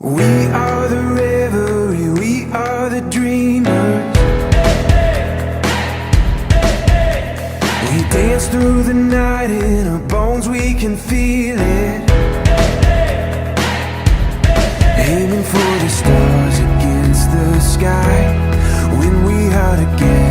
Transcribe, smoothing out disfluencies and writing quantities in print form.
We are the revelry, we are the dreamers. We dance through the night, in our bones we can feel it. Aiming for the stars against the sky. When we are together